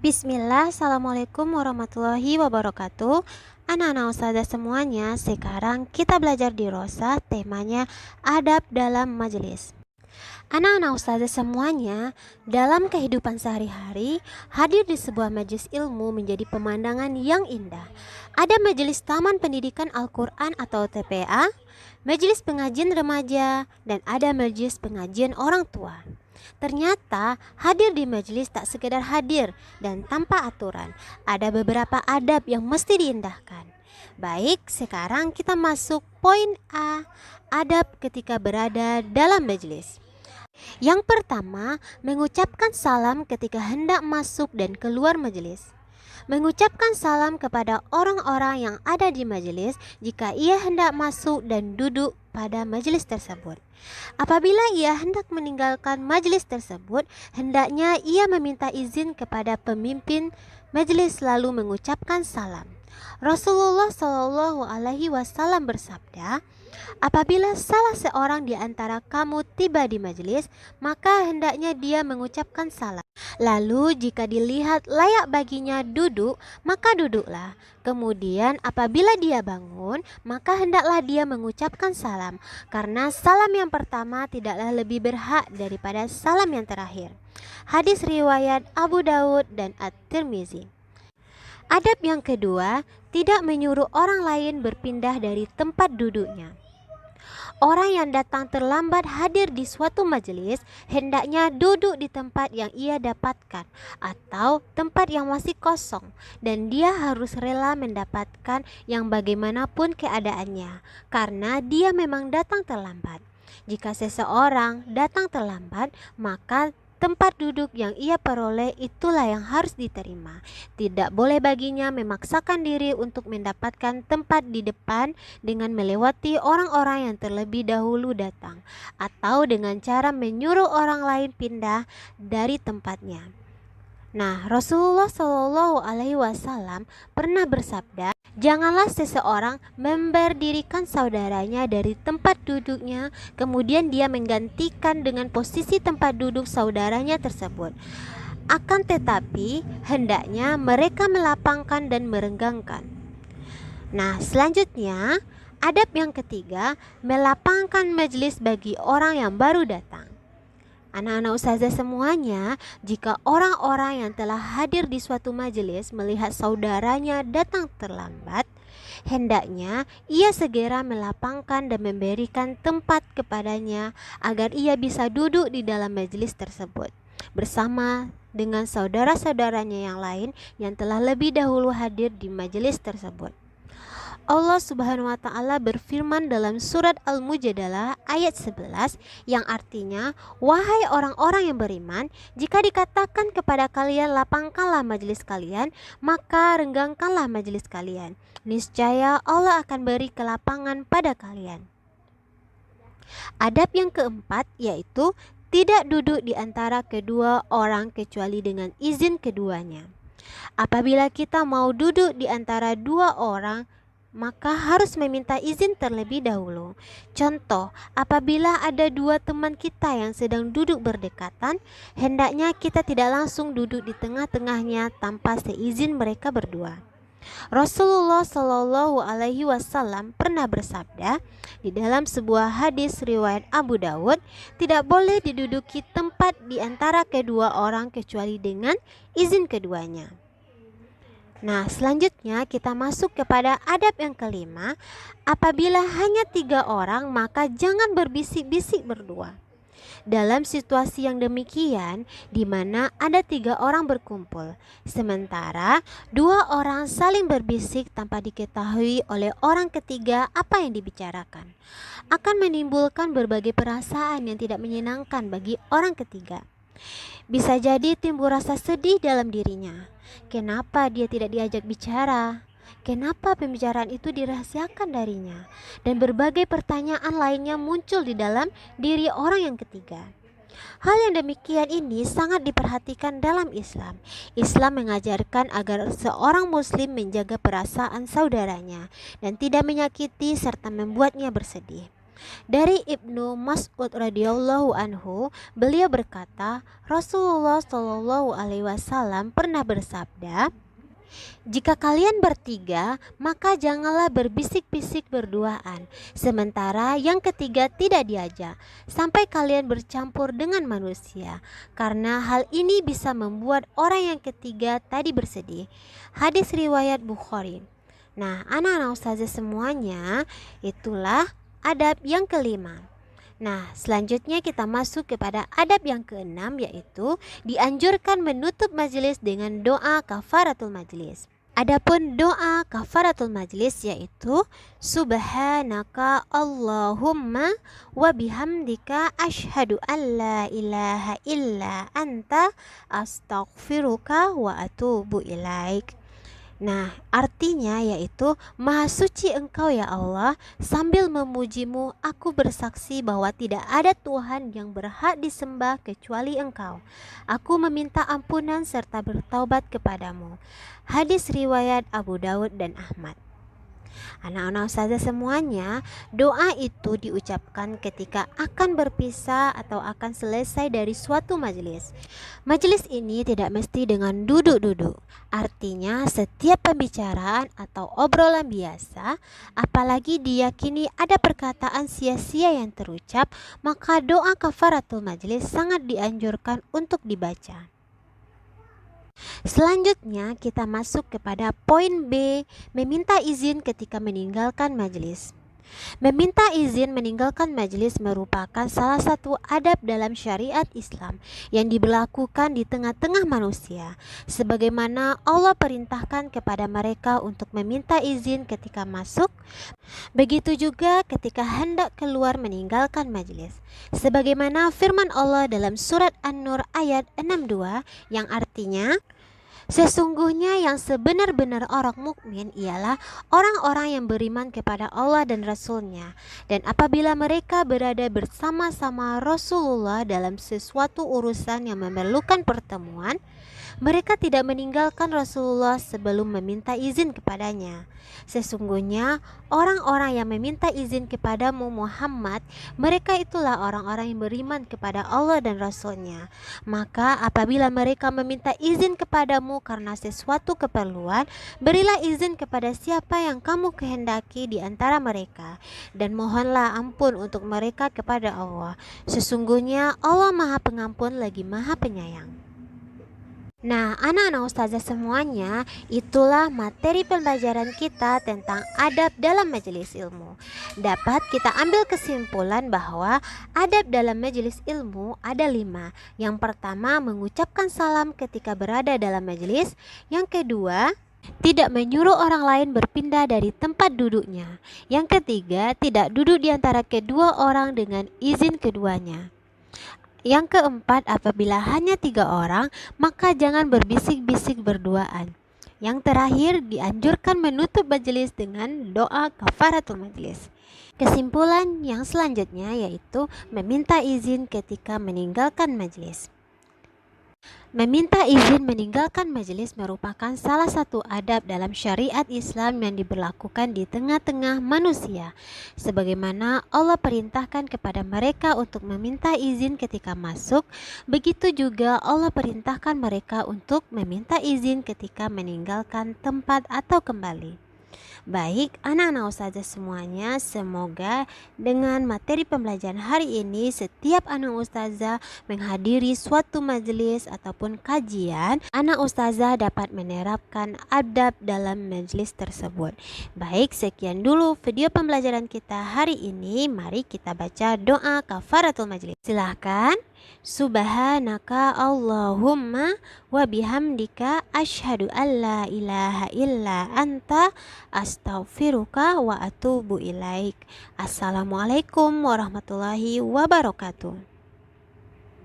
Bismillah, Assalamualaikum warahmatullahi wabarakatuh. Anak-anak ustazah semuanya, sekarang kita belajar di Rosa, temanya adab dalam majelis. Anak-anak ustazah semuanya, dalam kehidupan sehari-hari, hadir di sebuah majelis ilmu menjadi pemandangan yang indah. Ada majelis Taman Pendidikan Al-Quran atau TPA, majelis pengajian remaja, dan ada majelis pengajian orang tua. Ternyata hadir di majelis tak sekedar hadir dan tanpa aturan. Ada beberapa adab yang mesti diindahkan. Baik, sekarang kita masuk poin A, adab ketika berada dalam majelis. Yang pertama, mengucapkan salam ketika hendak masuk dan keluar majelis. Mengucapkan salam kepada orang-orang yang ada di majelis jika ia hendak masuk dan duduk pada majelis tersebut. Apabila ia hendak meninggalkan majelis tersebut, hendaknya ia meminta izin kepada pemimpin majelis lalu mengucapkan salam. Rasulullah Shallallahu Alaihi Wasallam bersabda, apabila salah seorang di antara kamu tiba di majelis, maka hendaknya dia mengucapkan salam. Lalu jika dilihat layak baginya duduk, maka duduklah. Kemudian apabila dia bangun, maka hendaklah dia mengucapkan salam, karena salam yang pertama tidaklah lebih berhak daripada salam yang terakhir. Hadis riwayat Abu Dawud dan At-Tirmizi. Adab yang kedua, tidak menyuruh orang lain berpindah dari tempat duduknya. Orang yang datang terlambat hadir di suatu majelis hendaknya duduk di tempat yang ia dapatkan atau tempat yang masih kosong, dan dia harus rela mendapatkan yang bagaimanapun keadaannya karena dia memang datang terlambat. Jika seseorang datang terlambat, maka tempat duduk yang ia peroleh itulah yang harus diterima. Tidak boleh baginya memaksakan diri untuk mendapatkan tempat di depan dengan melewati orang-orang yang terlebih dahulu datang, atau dengan cara menyuruh orang lain pindah dari tempatnya. Nah, Rasulullah Shallallahu Alaihi Wasallam pernah bersabda, janganlah seseorang memberdirikan saudaranya dari tempat duduknya, kemudian dia menggantikan dengan posisi tempat duduk saudaranya tersebut. Akan tetapi, hendaknya mereka melapangkan dan merenggangkan. Nah, selanjutnya, adab yang ketiga, melapangkan majelis bagi orang yang baru datang. Anak-anak ustazah semuanya, jika orang-orang yang telah hadir di suatu majelis melihat saudaranya datang terlambat, hendaknya ia segera melapangkan dan memberikan tempat kepadanya agar ia bisa duduk di dalam majelis tersebut bersama dengan saudara-saudaranya yang lain yang telah lebih dahulu hadir di majelis tersebut. Allah Subhanahu wa taala berfirman dalam surat Al-Mujadalah ayat 11 yang artinya, wahai orang-orang yang beriman, jika dikatakan kepada kalian lapangkanlah majelis kalian, maka renggangkanlah majelis kalian. Niscaya Allah akan beri kelapangan pada kalian. Adab yang keempat yaitu tidak duduk di antara kedua orang kecuali dengan izin keduanya. Apabila kita mau duduk di antara dua orang, maka harus meminta izin terlebih dahulu. Contoh, apabila ada dua teman kita yang sedang duduk berdekatan, hendaknya kita tidak langsung duduk di tengah-tengahnya tanpa seizin mereka berdua. Rasulullah Shallallahu Alaihi Wasallam pernah bersabda di dalam sebuah hadis riwayat Abu Dawud, tidak boleh diduduki tempat di antara kedua orang kecuali dengan izin keduanya. Nah, selanjutnya kita masuk kepada adab yang kelima. Apabila hanya 3 orang, maka jangan berbisik-bisik berdua. Dalam situasi yang demikian, di mana ada 3 orang berkumpul, sementara 2 orang saling berbisik tanpa diketahui oleh orang ketiga apa yang dibicarakan, akan menimbulkan berbagai perasaan yang tidak menyenangkan bagi orang ketiga. Bisa jadi timbul rasa sedih dalam dirinya. Kenapa dia tidak diajak bicara? Kenapa pembicaraan itu dirahasiakan darinya? Dan berbagai pertanyaan lainnya muncul di dalam diri orang yang ketiga. Hal yang demikian ini sangat diperhatikan dalam Islam. Islam mengajarkan agar seorang muslim menjaga perasaan saudaranya dan tidak menyakiti serta membuatnya bersedih. Dari Ibnu Mas'ud radhiyallahu anhu, beliau berkata, Rasulullah shallallahu alaihi wasallam pernah bersabda, jika kalian bertiga, maka janganlah berbisik-bisik berduaan, sementara yang ketiga tidak diajak, sampai kalian bercampur dengan manusia, karena hal ini bisa membuat orang yang ketiga tadi bersedih. Hadis riwayat Bukhari. Nah, anak-anak ustazah semuanya, itulah adab yang kelima. Nah, selanjutnya kita masuk kepada adab yang keenam, yaitu dianjurkan menutup majelis dengan doa kafaratul majelis. Adapun doa kafaratul majelis yaitu Subhanaka Allahumma wa bihamdika asyhadu an la ilaha illa anta astaghfiruka wa atubu ilaik. Nah, artinya yaitu Maha suci Engkau ya Allah, sambil memujimu aku bersaksi bahwa tidak ada Tuhan yang berhak disembah kecuali Engkau. Aku meminta ampunan serta bertaubat kepadamu. Hadis riwayat Abu Daud dan Ahmad. Anak-anak ustazah semuanya, doa itu diucapkan ketika akan berpisah atau akan selesai dari suatu majelis. Majelis ini tidak mesti dengan duduk-duduk. Artinya setiap pembicaraan atau obrolan biasa, apalagi diyakini ada perkataan sia-sia yang terucap, maka doa kafaratul majelis sangat dianjurkan untuk dibaca. Selanjutnya kita masuk kepada poin B, meminta izin ketika meninggalkan majelis. Meminta izin meninggalkan majelis merupakan salah satu adab dalam syariat Islam yang diberlakukan di tengah-tengah manusia, sebagaimana Allah perintahkan kepada mereka untuk meminta izin ketika masuk, begitu juga ketika hendak keluar meninggalkan majelis. Sebagaimana firman Allah dalam surat An-Nur ayat 62 yang artinya, sesungguhnya yang sebenar-benar orang mukmin ialah orang-orang yang beriman kepada Allah dan Rasul-Nya. Dan apabila mereka berada bersama-sama Rasulullah dalam sesuatu urusan yang memerlukan pertemuan, mereka tidak meninggalkan Rasulullah sebelum meminta izin kepadanya. Sesungguhnya orang-orang yang meminta izin kepadamu Muhammad, mereka itulah orang-orang yang beriman kepada Allah dan Rasul-Nya. Maka apabila mereka meminta izin kepadamu karena sesuatu keperluan, berilah izin kepada siapa yang kamu kehendaki di antara mereka, dan mohonlah ampun untuk mereka kepada Allah. Sesungguhnya Allah Maha Pengampun lagi Maha Penyayang. Nah, anak-anak ustazah semuanya, itulah materi pembelajaran kita tentang adab dalam majelis ilmu. Dapat kita ambil kesimpulan bahwa adab dalam majelis ilmu ada 5. Yang pertama, mengucapkan salam ketika berada dalam majelis. Yang kedua, tidak menyuruh orang lain berpindah dari tempat duduknya. Yang ketiga, tidak duduk di antara kedua orang dengan izin keduanya. Yang keempat, apabila hanya 3 orang, maka jangan berbisik-bisik berduaan. Yang terakhir, dianjurkan menutup majelis dengan doa kafaratul majelis. Kesimpulan yang selanjutnya yaitu meminta izin ketika meninggalkan majelis. Meminta izin meninggalkan majelis merupakan salah satu adab dalam syariat Islam yang diberlakukan di tengah-tengah manusia. Sebagaimana Allah perintahkan kepada mereka untuk meminta izin ketika masuk, begitu juga Allah perintahkan mereka untuk meminta izin ketika meninggalkan tempat atau kembali. Baik, anak-anak ustazah semuanya, semoga dengan materi pembelajaran hari ini setiap anak ustazah menghadiri suatu majelis ataupun kajian, anak ustazah dapat menerapkan adab dalam majelis tersebut. Baik, sekian dulu video pembelajaran kita hari ini. Mari kita baca doa kafaratul majelis. Silahkan. Subhanaka Allahumma wa bihamdika asyhadu an la ilaha illa anta astaghfiruka wa atubu ilaik. Assalamualaikum warahmatullahi wabarakatuh.